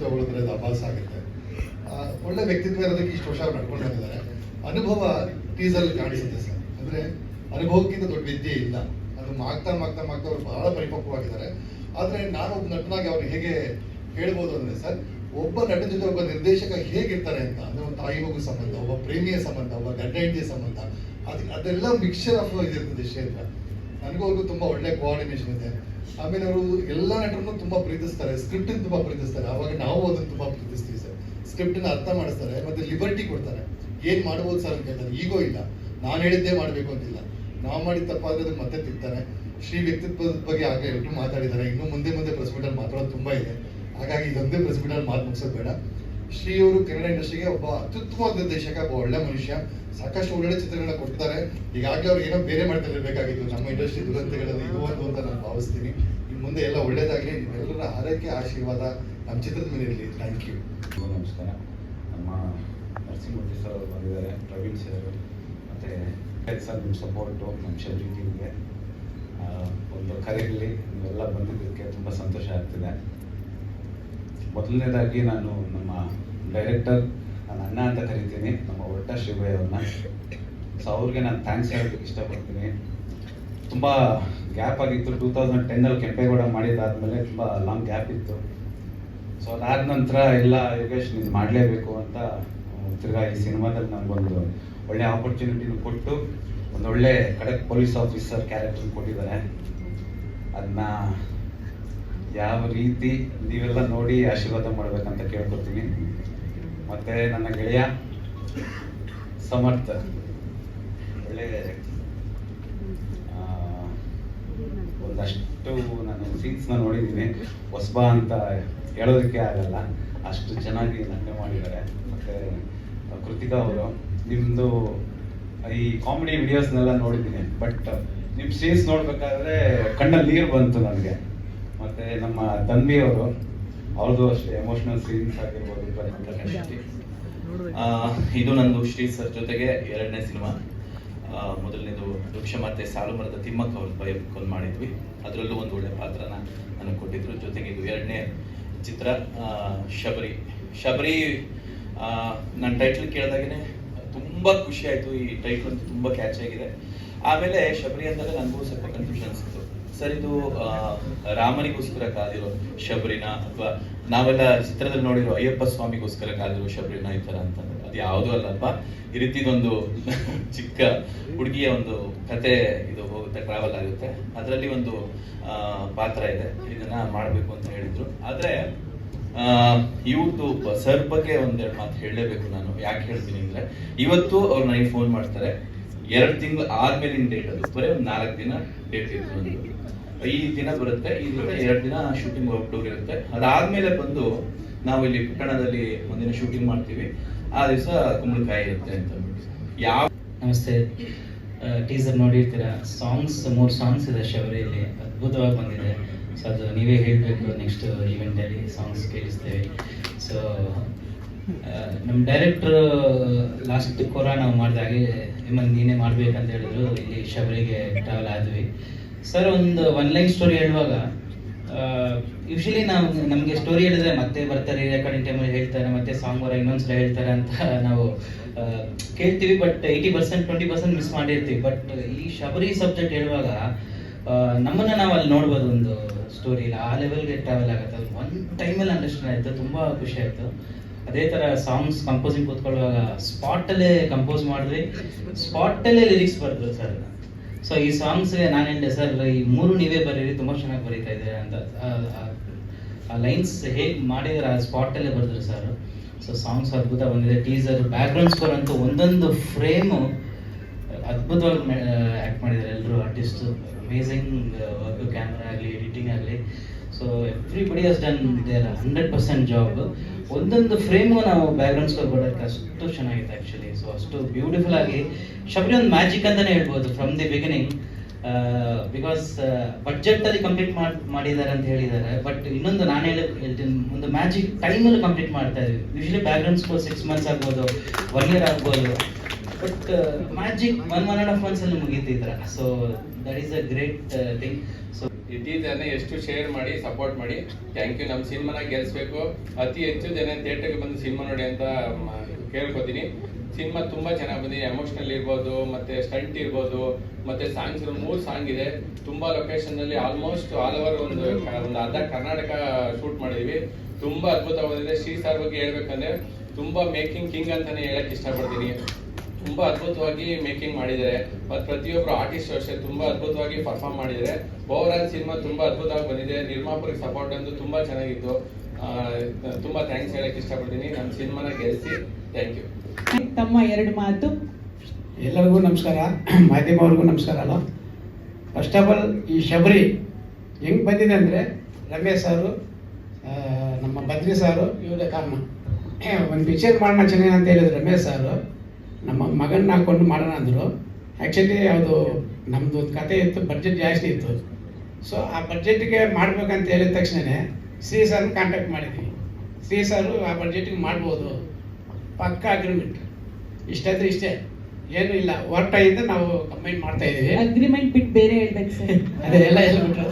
ತಗೊಳಿದ್ರೆ ಅದು ಅಭಾಸ ಆಗುತ್ತೆ. ಒಳ್ಳೆ ವ್ಯಕ್ತಿತ್ವ ಇರೋದಕ್ಕೆ ಇಷ್ಟು ವರ್ಷ ಅವ್ರು ನಡ್ಕೊಂಡು ಬಂದಿದ್ದಾರೆ. ಅನುಭವ ಟೀಸರ್ ಕಾಣಿಸುತ್ತೆ ಸರ್. ಅಂದ್ರೆ ಅನುಭವಕ್ಕಿಂತ ದೊಡ್ಡ ವಿದ್ಯೆ ಇಲ್ಲ. ಅದು ಮಾಗ್ತಾ ಅವ್ರು ಬಹಳ ಪರಿಪಕ್ವವಾಗಿದ್ದಾರೆ. ಆದ್ರೆ ನಾನು ಒಬ್ಬ ನಟನಾಗಿ ಅವ್ರು ಹೇಗೆ ಹೇಳ್ಬೋದು ಅಂದ್ರೆ ಸರ್, ಒಬ್ಬ ನಟನ ಜೊತೆ ಒಬ್ಬ ನಿರ್ದೇಶಕ ಹೇಗಿರ್ತಾರೆ ಅಂತ, ಅಂದ್ರೆ ಒಂದು ತಾಯಿ ಮಗು ಸಂಬಂಧ, ಒಬ್ಬ ಪ್ರೇಮಿಯ ಸಂಬಂಧ, ಒಬ್ಬ ಗಂಡ ಹೆಂಡತಿಯ ಸಂಬಂಧ, ಅದೆಲ್ಲ ಮಿಕ್ಸ್ಚರ್ ಆಫ್ ಇದಿರ್ತದೆ ಕ್ಷೇತ್ರ. ನನಗೂ ಅವ್ರಿಗೂ ತುಂಬಾ ಒಳ್ಳೆ ಕೋಆರ್ಡಿನೇಷನ್ ಇದೆ. ಆಮೇಲೆ ಅವರು ಎಲ್ಲ ನಟರನ್ನು ತುಂಬಾ ಪ್ರೀತಿಸ್ತಾರೆ, ಸ್ಕ್ರಿಪ್ಟ್ ತುಂಬಾ ಪ್ರೀತಿಸ್ತಾರೆ. ಅವಾಗ ನಾವು ಅದನ್ನು ತುಂಬಾ ಪ್ರೀತಿಸ್ತೀವಿ ಸರ್. ಸ್ಕ್ರಿಪ್ಟ್ ಅರ್ಥ ಮಾಡಿಸ್ತಾರೆ, ಮತ್ತೆ ಲಿಬರ್ಟಿ ಕೊಡ್ತಾರೆ. ಏನ್ ಮಾಡ್ಬೋದು ಸರ್ ಅಂತ ಹೇಳ್ತಾರೆ. ಈಗೋ ಇಲ್ಲ, ನಾನು ಹೇಳಿದ್ದೇ ಮಾಡ್ಬೇಕು ಅಂತಿಲ್ಲ. ನಾವು ಮಾಡಿದ ತಪ್ಪಾದ್ರೆ ಅದಕ್ಕೆ ಮತ್ತೆ ತಿಂತಾರೆ. ಶ್ರೀ ವ್ಯಕ್ತಿತ್ವದ ಬಗ್ಗೆ ಆಗಲೇ ಎಲ್ಲರೂ ಮಾತಾಡಿದ್ದಾರೆ. ಇನ್ನು ಮುಂದೆ ಪ್ರೆಸ್ ಮೀಟ್ ಅಲ್ಲಿ ಮಾತಾಡೋದು ತುಂಬಾ ಇದೆ. ಹಾಗಾಗಿ ಇದೊಂದೇ ಪ್ರೆಸ್ ಮೀಟ್ ಅಲ್ಲಿ ಮಾತು ಮುಗಿಸೋದು ಬೇಡ. ಶ್ರೀ ಅವರು ಕನ್ನಡ ಇಂಡಸ್ಟ್ರಿಗೆ ಒಬ್ಬ ಅತ್ಯುತ್ತಮ ನಿರ್ದೇಶಕ, ಒಬ್ಬ ಒಳ್ಳೆ ಮನುಷ್ಯ. ಸಾಕಷ್ಟು ಒಳ್ಳೆ ಚಿತ್ರಗಳನ್ನ ಕೊಟ್ಟಿದ್ದಾರೆ. ಈಗಾಗಲೇ ಅವ್ರು ಏನೋ ಬೇರೆ ಮಾಡ್ತಿರ್ಬೇಕಾಗಿತ್ತು. ನಮ್ಮ ಇಂಡಸ್ಟ್ರಿ ದುರಂತಗಳಲ್ಲಿ ಇದು ಒಂದು ಅಂತ ನಾನು ಭಾವಿಸ್ತೀನಿ. ಇನ್ನು ಮುಂದೆ ಎಲ್ಲ ಒಳ್ಳೇದಾಗಲಿ. ನಿಮ್ಮೆಲ್ಲರ ಆರೈಕೆ ಆಶೀರ್ವಾದ ನಮ್ಮ ಚಿತ್ರದ ಮೇಲೆ ಇರಲಿ. Thank you. ನಮಸ್ಕಾರ. ನಮ್ಮ ನರಸಿಂಹಮೂರ್ತಿ ಸರ್ ಅವರು ಬಂದಿದ್ದಾರೆ, ಪ್ರವೀಣ್ ಸರ್ ಮತ್ತು ಸರ್ ನಿಮ್ಮ ಸಪೋರ್ಟು ನಮ್ಮ ಶೆಲ್ರಿ ಟೀಮ್ಗೆ ಒಂದು ಕರೆಯಲ್ಲಿ ನೀವೆಲ್ಲ ಬಂದಿದ್ದಕ್ಕೆ ತುಂಬ ಸಂತೋಷ ಆಗ್ತಿದೆ. ಮೊದಲನೇದಾಗಿ ನಾನು ನಮ್ಮ ಡೈರೆಕ್ಟರ್, ನಾನು ಅಣ್ಣ ಅಂತ ಕರಿತೀನಿ, ನಮ್ಮ ಒಟ್ಟ ಶ್ರೀಭಯ್ ಅವ್ರನ್ನ. ಸೊ ಅವ್ರಿಗೆ ನಾನು ಥ್ಯಾಂಕ್ಸ್ ಹೇಳೋದಕ್ಕೆ ಇಷ್ಟಪಡ್ತೀನಿ. ತುಂಬ ಗ್ಯಾಪ್ ಆಗಿತ್ತು. 2010 ಕೆಂಪೇಗೌಡ ಮಾಡಿದಾದ್ಮೇಲೆ ತುಂಬ ಲಾಂಗ್ ಗ್ಯಾಪ್ ಇತ್ತು. ಸೊ ಅದಾದ ನಂತರ ಎಲ್ಲ ಯೋಗೇಶ್ ನೀನು ಮಾಡಲೇಬೇಕು ಅಂತ ತಿರ್ಗಾ ಈ ಸಿನಿಮಾದಲ್ಲಿ ನನಗೊಂದು ಒಳ್ಳೆ ಆಪರ್ಚುನಿಟಿನೂ ಕೊಟ್ಟು ಒಂದೊಳ್ಳೆ ಖಡಕ್ ಪೊಲೀಸ್ ಆಫೀಸರ್ ಕ್ಯಾರೆಕ್ಟರ್ ಕೊಟ್ಟಿದ್ದಾರೆ. ಅದನ್ನ ಯಾವ ರೀತಿ ನೀವೆಲ್ಲ ನೋಡಿ ಆಶೀರ್ವಾದ ಮಾಡ್ಬೇಕಂತ ಕೇಳ್ಕೊತೀನಿ. ಮತ್ತೆ ನನ್ನ ಗೆಳೆಯ ಸಮರ್ಥ, ಒಳ್ಳೆ ಒಂದಷ್ಟು ನಾನು ಸೀನ್ಸ್ನ ನೋಡಿದ್ದೀನಿ. ಹೊಸಬ ಅಂತ ಹೇಳೋದಕ್ಕೆ ಆಗಲ್ಲ, ಅಷ್ಟು ಚೆನ್ನಾಗಿ ನಟನೆ ಮಾಡಿದ್ದಾರೆ. ಮತ್ತೆ ಕೃತಿಕಾ ಅವರು, ನಿಮ್ಮದು ಈ ಕಾಮಿಡಿ ವಿಡಿಯೋಸ್ನೆಲ್ಲ ನೋಡಿದ್ದೀನಿ, ಬಟ್ ನಿಮ್ಮ ಸೀನ್ಸ್ ನೋಡ್ಬೇಕಾದ್ರೆ ಕಣ್ಣಲ್ಲಿ ನೀರು ಬಂತು ನನಗೆ. ಮತ್ತೆ ನಮ್ಮ ತನ್ವಿ ಅವರು, ಅವ್ರದ್ದು ಅಷ್ಟೇ ಎಮೋಷನಲ್ ಸೀನ್ಸ್ ಆಗಿರ್ಬೋದು. ಇದು ನಂದು ಶ್ರೀ ಸರ್ ಜೊತೆಗೆ 2ನೇ ಸಿನಿಮಾ. ಮೊದಲನೇದು ವೃಕ್ಷ ಮತ್ತೆ ಸಾಲು ಮರದ ತಿಮ್ಮಕ್ಕ ಅವ್ರ ಬಯೋಪಿಕ್ ಮಾಡಿದ್ವಿ. ಅದರಲ್ಲೂ ಒಂದು ಒಳ್ಳೆ ಪಾತ್ರನ ನನಗೆ ಕೊಟ್ಟಿದ್ರು. ಜೊತೆಗೆ ಇದು 2ನೇ ಚಿತ್ರ ಶಬರಿ. ನನ್ನ ಟೈಟ್ಲ್ ಕೇಳಿದಾಗೇ ತುಂಬ ಖುಷಿ ಆಯಿತು. ಈ ಟೈಟ್ಲ್ ಅಂತೂ ತುಂಬ ಕ್ಯಾಚ್ ಆಗಿದೆ. ಆಮೇಲೆ ಶಬರಿ ಅಂದಾಗ ನನಗೂ ಸ್ವಲ್ಪ ಕನ್ಫ್ಯೂಷನ್ ಅನಿಸ್ತು, ಸರ್ ಇದು ರಾಮನಿಗೋಸ್ಕರ ಕಾದಿರೋ ಶಬರಿನ, ಅಥವಾ ನಾವೆಲ್ಲ ಚಿತ್ರದಲ್ಲಿ ನೋಡಿರೋ ಅಯ್ಯಪ್ಪ ಸ್ವಾಮಿಗೋಸ್ಕರ ಕಾದಿರೋ ಶಬರಿನ ಈ ಥರ ಅಂತಂದ್ರೆ ಅದು ಯಾವುದೂ ಅಲ್ಲಪ್ಪ. ಈ ರೀತಿದೊಂದು ಚಿಕ್ಕ ಹುಡುಗಿಯ ಒಂದು ಕತೆ ಇದು ಹೋಗುತ್ತೆ, ಟ್ರಾವೆಲ್ ಆಗುತ್ತೆ. ಅದರಲ್ಲಿ ಒಂದು ಪಾತ್ರ ಇದೆ, ಇದನ್ನ ಮಾಡಬೇಕು ಅಂತ ಹೇಳಿದ್ರು. ಆದರೆ ಇವ್ರದ್ದು ಸರ್ ಬಗ್ಗೆ ಒಂದೆರಡು ಮಾತು ಹೇಳಲೇಬೇಕು ನಾನು. ಯಾಕೆ ಹೇಳ್ತೀನಿ ಅಂದರೆ, ಇವತ್ತು ಅವ್ರು ನನಗೆ ಫೋನ್ ಮಾಡ್ತಾರೆ, 2 ತಿಂಗಳು ಆದ್ಮೇಲಿನ ಡೇಟ್, ಅದು ಬರೀ ಒಂದು 4 ದಿನ ಡೇಟ್ ಇತ್ತು. ಈ ದಿನ ಬರುತ್ತೆ, ಈ ದಿನ 2 ದಿನ ಶೂಟಿಂಗ್ ಔಟ್ಡೋರ್ ಇರುತ್ತೆ. ಅದಾದ್ಮೇಲೆ ಬಂದು ನಾವು ಇಲ್ಲಿ ಪಟ್ಟಣದಲ್ಲಿ ಒಂದಿನ ಶೂಟಿಂಗ್ ಮಾಡ್ತೀವಿ. ಆ ದಿವಸ ಕುಂಬಳಕಾಯಿ ಇರುತ್ತೆ ಅಂತ. ಯಾವ ನಮಸ್ತೆ. ಟೀಸರ್ ನೋಡಿರ್ತೀರಾ, 3 ಸಾಂಗ್ಸ್ ಇದೆ ಶಬರಿಯಲ್ಲಿ, ಅದ್ಭುತವಾಗಿ ಬಂದಿದೆ. ಸೊ ಅದು ನೀವೇ ಹೇಳಬೇಕು, ನೆಕ್ಸ್ಟ್ ಈವೆಂಟಲ್ಲಿ ಸಾಂಗ್ಸ್ ಕೇಳಿಸ್ತೇವೆ. ಸೊ ನಮ್ಮ ಡೈರೆಕ್ಟ್ರು ಲಾಸ್ಟ್ ನಾವು ಮಾಡಿದಾಗೆ ನಿಮ್ಮನ್ನು ನೀನೇ ಮಾಡ್ಬೇಕಂತ ಹೇಳಿದ್ರು. ಇಲ್ಲಿ ಶಬರಿಗೆ ಟ್ರಾವೆಲ್ ಆದ್ವಿ. ಸರ್ ಒಂದು 1 ಲೈನ್ ಸ್ಟೋರಿ ಹೇಳುವಾಗ ಯೂಶಲಿ ನಮಗೆ ಸ್ಟೋರಿ ಹೇಳಿದ್ರೆ ಮತ್ತೆ ಬರ್ತಾರೆ, ರೆಕಾರ್ಡಿಂಗ್ ಟೈಮಲ್ಲಿ ಹೇಳ್ತಾರೆ, ಮತ್ತೆ ಸಾಂಗ್ ವರ ಇನ್ನೊಂದ್ಸಲ ಹೇಳ್ತಾರೆ ಅಂತ ನಾವು ಕೇಳ್ತೀವಿ. ಬಟ್ 80% 20% ಮಿಸ್ ಮಾಡಿರ್ತೀವಿ. ಬಟ್ ಈ ಶಬರಿ ಸಬ್ಜೆಕ್ಟ್ ಹೇಳುವಾಗ ನಮ್ಮನ್ನ ನಾವು ಅಲ್ಲಿ ನೋಡ್ಬೋದು. ಒಂದು ಸ್ಟೋರಿ ಇಲ್ಲ, ಆ ಲೆವೆಲ್ಗೆ ಟ್ರಾವೆಲ್ ಆಗುತ್ತೆ. ಅದು 1 ಟೈಮಲ್ಲಿ ಅಂಡರ್ಸ್ಟ್ಯಾಂಡ್ ಆಯಿತು, ತುಂಬ ಖುಷಿ ಆಯಿತು. ಅದೇ ಥರ ಸಾಂಗ್ಸ್ ಕಂಪೋಸಿಂಗ್ ಕೂತ್ಕೊಳ್ಳುವಾಗ ಸ್ಪಾಟಲ್ಲೇ ಕಂಪೋಸ್ ಮಾಡಿದ್ವಿ, ಸ್ಪಾಟಲ್ಲೇ ಲಿರಿಕ್ಸ್ ಬರೆದ್ರು ಸರ್. ಸೊ ಈ ಸಾಂಗ್ಸ್ಗೆ ನಾನು ಹೇಳಿದೆ, ಸರ್ ಈ 3 ನೀವೇ ಬರೀರಿ, ತುಂಬ ಚೆನ್ನಾಗಿ ಬರೀತಾ ಇದ್ದೀರಾ ಅಂತ. ಆ ಲೈನ್ಸ್ ಹೇಗೆ ಮಾಡಿದ್ರೆ ಆ ಸ್ಪಾಟಲ್ಲೇ ಬರೆದ್ರು ಸರ್. ಸೊ ಸಾಂಗ್ಸ್ ಅದ್ಭುತ ಬಂದಿದೆ. ಟೀಸರ್, ಬ್ಯಾಕ್ಗ್ರೌಂಡ್ ಸ್ಕೋರ್ ಅಂತೂ ಒಂದೊಂದು ಫ್ರೇಮು ಅದ್ಭುತವಾಗಿ ಆ್ಯಕ್ಟ್ ಮಾಡಿದ್ದಾರೆ ಎಲ್ಲರೂ ಆರ್ಟಿಸ್ಟು. ಅಮೇಝಿಂಗ್ ವರ್ಕ್, ಕ್ಯಾಮ್ರಾ ಆಗಲಿ, ಎಡಿಟಿಂಗ್ ಆಗಲಿ. So everybody has done their 100% job. ಒಂದೊಂದು ಫ್ರೇಮು ನಾವು ಬ್ಯಾಕ್ಗ್ರೌಂಡ್ ಸ್ಕೋರ್ ಕೊಡೋಕ್ಕೆ ಅಷ್ಟು ಚೆನ್ನಾಗಿದೆ ಆ್ಯಕ್ಚುಲಿ. ಸೊ ಅಷ್ಟು ಬ್ಯೂಟಿಫುಲ್ ಆಗಿ ಶಬರಿ ಒಂದು ಮ್ಯಾಜಿಕ್ ಅಂತಲೇ ಹೇಳ್ಬೋದು ಫ್ರಮ್ ದಿ ಬಿಗಿನಿಂಗ್. ಬಿಕಾಸ್ ಬಡ್ಜೆಟಲ್ಲಿ ಕಂಪ್ಲೀಟ್ ಮಾಡಿದ್ದಾರೆ ಅಂತ ಹೇಳಿದ್ದಾರೆ. ಬಟ್ ಇನ್ನೊಂದು ನಾನು ಹೇಳ್ತೀನಿ, ಒಂದು ಮ್ಯಾಜಿಕ್ ಟೈಮಲ್ಲಿ ಕಂಪ್ಲೀಟ್ ಮಾಡ್ತಾ ಇದ್ವಿ. ಯೂಶಲಿ ಬ್ಯಾಕ್ಗ್ರೌಂಡ್ ಸ್ಕೋರ್ 6 months ಆಗ್ಬೋದು, 1 year ಆಗ್ಬೋದು. ಬಟ್ ಮ್ಯಾಜಿಕ್ 1.5 months ಅಲ್ಲಿ ಮುಗೀತು ಈ ಥರ. So that is a great thing. So ಈ ಟೀಸರ್ನ ಎಷ್ಟು ಶೇರ್ ಮಾಡಿ ಸಪೋರ್ಟ್ ಮಾಡಿ. Thank you. ನಮ್ಮ ಸಿನಿಮಾನ ಗೆಲ್ಲಿಸ್ಬೇಕು, ಅತಿ ಹೆಚ್ಚು ಜನ ಥಿಯೇಟರ್ಗೆ ಬಂದು ಸಿನಿಮಾ ನೋಡಿ ಅಂತ ಕೇಳ್ಕೊತೀನಿ. ಸಿನಿಮಾ ತುಂಬ ಚೆನ್ನಾಗಿ ಬಂದಿದೆ. ಎಮೋಷನಲ್ ಇರ್ಬೋದು, ಮತ್ತೆ ಸ್ಟಂಟ್ ಇರ್ಬೋದು, ಮತ್ತೆ ಸಾಂಗ್ಸ್ 3 ಸಾಂಗ್ ಇದೆ. ತುಂಬಾ ಲೊಕೇಶನ್ ಅಲ್ಲಿ ಆಲ್ಮೋಸ್ಟ್ ಆಲ್ ಓವರ್ ಒಂದು ಅರ್ಧ ಕರ್ನಾಟಕ ಶೂಟ್ ಮಾಡಿದ್ವಿ. ತುಂಬಾ ಅದ್ಭುತವಾಗಿದೆ. ಶ್ರೀ ಸರ್ ಬಗ್ಗೆ ಹೇಳ್ಬೇಕಂದ್ರೆ ತುಂಬಾ ಮೇಕಿಂಗ್ ಕಿಂಗ್ ಅಂತಾನೆ ಹೇಳಕ್ ಇಷ್ಟಪಡ್ತೀನಿ. ತುಂಬಾ ಅದ್ಭುತವಾಗಿ ಮೇಕಿಂಗ್ ಮಾಡಿದ್ದಾರೆ. ಮತ್ತು ಪ್ರತಿಯೊಬ್ಬರು ಆರ್ಟಿಸ್ಟ್ ಅಷ್ಟೇ ತುಂಬಾ ಅದ್ಭುತವಾಗಿ ಪರ್ಫಾರ್ಮ್ ಮಾಡಿದ್ದಾರೆ. ಓವರ್ ಆಲ್ ಸಿನಿಮಾ ತುಂಬಾ ಅದ್ಭುತವಾಗಿ ಬಂದಿದೆ. ನಿರ್ಮಾಪಕರಿಗೆ ಸಪೋರ್ಟ್ ಅಂತೂ ತುಂಬಾ ಚೆನ್ನಾಗಿತ್ತು. ತುಂಬಾ ಥ್ಯಾಂಕ್ಸ್ ಹೇಳಕ್ ಇಷ್ಟಪಡ್ತೀನಿ. ನಮ್ಮ ಸಿನಿಮಾನ ಗೆಲ್ಲಿಸಿ. Thank you. ತಮ್ಮ 2 ಮಾತು. ಎಲ್ಲರಿಗೂ ನಮಸ್ಕಾರ, ಮಾಧ್ಯಮವ್ರಿಗೂ ನಮಸ್ಕಾರ. ಅಲ್ಲ, ಫಸ್ಟ್ ಆಫ್ ಆಲ್ ಈ ಶಬರಿ ಹೆಂಗೆ ಬಂದಿದೆ ಅಂದರೆ ರಮೇಶ್ ಸಾರು, ನಮ್ಮ ಬದ್ರಿ ಸಾರು ಇವರೇ ಕಾರಣ. ಒಂದು ಪಿಕ್ಚರ್ ಮಾಡೋಣ ಚೆನ್ನಾಗಿ ಅಂತ ಹೇಳಿದ್ರು ರಮೇಶ್ ಸಾರು. ನಮ್ಮ ಮಗನ ಹಾಕ್ಕೊಂಡು ಮಾಡೋಣ ಅಂದರು. ಆ್ಯಕ್ಚುಲಿ ಅದು ನಮ್ಮದು ಒಂದು ಕತೆ ಇತ್ತು, ಬಡ್ಜೆಟ್ ಜಾಸ್ತಿ ಇತ್ತು. ಸೊ ಆ ಬಡ್ಜೆಟ್ಗೆ ಮಾಡ್ಬೇಕಂತ ಹೇಳಿದ ತಕ್ಷಣವೇ ಶ್ರೀ ಸರ್ನ ಕಾಂಟ್ಯಾಕ್ಟ್ ಮಾಡಿದ್ವಿ. ಶ್ರೀ ಸಾರು ಆ ಬಡ್ಜೆಟ್ಗೆ ಮಾಡ್ಬೋದು, ಪಕ್ಕ ಅಗ್ರಿಮೆಂಟ್, ಇಷ್ಟಾದ್ರೆ ಇಷ್ಟೇ, ಏನು ಇಲ್ಲ, ಹೊರಟಾಗಿಂದ ನಾವು ಕಂಬೈನ್ ಮಾಡ್ತಾ ಇದ್ದೀವಿ. ಅಗ್ರಿಮೆಂಟ್ ಬಿಟ್ಟು ಬೇರೆ ಹೇಳ್ಬೇಕು ಸರ್. ಅದೇ ಎಲ್ಲ ಹೇಳ್ಬಿಟ್ರು.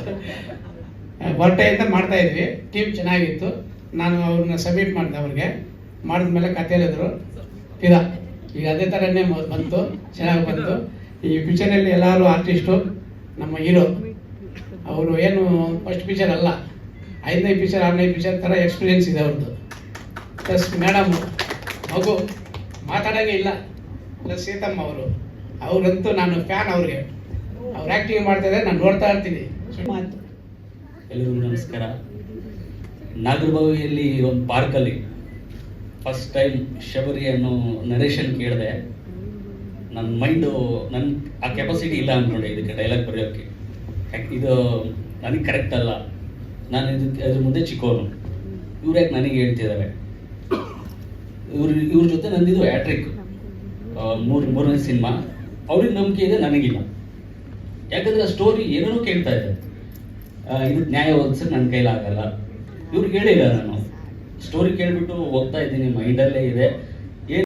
ಹೊರಟಾಗಿಂದ ಮಾಡ್ತಾ ಇದ್ವಿ. ಟೀಮ್ ಚೆನ್ನಾಗಿತ್ತು. ನಾನು ಅವ್ರನ್ನ ಸಬ್ಮಿಟ್ ಮಾಡಿದೆ. ಅವ್ರಿಗೆ ಮಾಡಿದ್ಮೇಲೆ ಕತೆ ಹೇಳಿದ್ರು ಇದ ಈಗ ಅದೇ ಥರನೇ ಬಂತು, ಚೆನ್ನಾಗಿ ಬಂತು. ಈ ಪಿಕ್ಚರಲ್ಲಿ ಎಲ್ಲರೂ ಆರ್ಟಿಸ್ಟು, ನಮ್ಮ ಹೀರೋ ಅವರು ಏನು ಫಸ್ಟ್ ಪಿಕ್ಚರ್ ಅಲ್ಲ, 5ನೇ ಪಿಕ್ಚರ್ 6ನೇ ಪಿಕ್ಚರ್ ಥರ ಎಕ್ಸ್ಪೀರಿಯೆನ್ಸ್ ಇದೆ ಅವ್ರದ್ದು. ಪ್ಲಸ್ ಮೇಡಮು, ಮಗು ಮಾತಾಡೋಂಗೆ ಇಲ್ಲ, ಪ್ಲಸ್ ಸೀತಮ್ಮ ಅವರಂತೂ ನಾನು ಫ್ಯಾನ್. ಅವ್ರಿಗೆ ಅವ್ರು ಆ್ಯಕ್ಟಿಂಗ್ ಮಾಡ್ತಾಯಿದ್ರೆ ನಾನು ನೋಡ್ತಾ ಇರ್ತೀನಿ. ಮಾತು. ಎಲ್ಲರಿಗೂ ನಮಸ್ಕಾರ. ನಾಗರಬಾವಿಯಲ್ಲಿ ಒಂದು ಪಾರ್ಕಲ್ಲಿ ಫಸ್ಟ್ ಟೈಮ್ ಶಬರಿ ಅನ್ನೋ ನರೇಷನ್ ಕೇಳಿದೆ. ನನ್ನ ಮೈಂಡು ಆ ಕೆಪಾಸಿಟಿ ಇಲ್ಲ ಅಂದ್ಕೊಂಡೆ ಇದಕ್ಕೆ ಡೈಲಾಗ್ ಬರೆಯೋಕ್ಕೆ. ಇದು ನನಗೆ ಕರೆಕ್ಟ್ ಅಲ್ಲ, ನಾನು ಅದ್ರ ಮುಂದೆ ಚಿಕ್ಕವನು, ಇವ್ರು ಯಾಕೆ ನನಗೆ ಹೇಳ್ತಿದ್ದಾರೆ. ಇವ್ರ ಜೊತೆ ನಂದಿದು ಹ್ಯಾಟ್ರಿಕ್, ಮೂರನೇ ಸಿನಿಮಾ. ಅವ್ರಿಗೆ ನಂಬಿಕೆ ಇದೆ, ನನಗಿಲ್ಲ. ಯಾಕಂದರೆ ಆ ಸ್ಟೋರಿ ಏನೇನೋ ಕೇಳ್ತಾ ಇದೆ, ಇದಕ್ಕೆ ನ್ಯಾಯ ಒದಗಿಸೋಕೆ ನನ್ನ ಕೈಲಾಗಲ್ಲ. ಇವ್ರಿಗೆ ಹೇಳಿಲ್ಲ. ನಾನು ಸ್ಟೋರಿ ಕೇಳಿಬಿಟ್ಟು ಓದ್ತಾ ಇದ್ದೀನಿ, ಮೈಂಡಲ್ಲೇ ಇದೆ.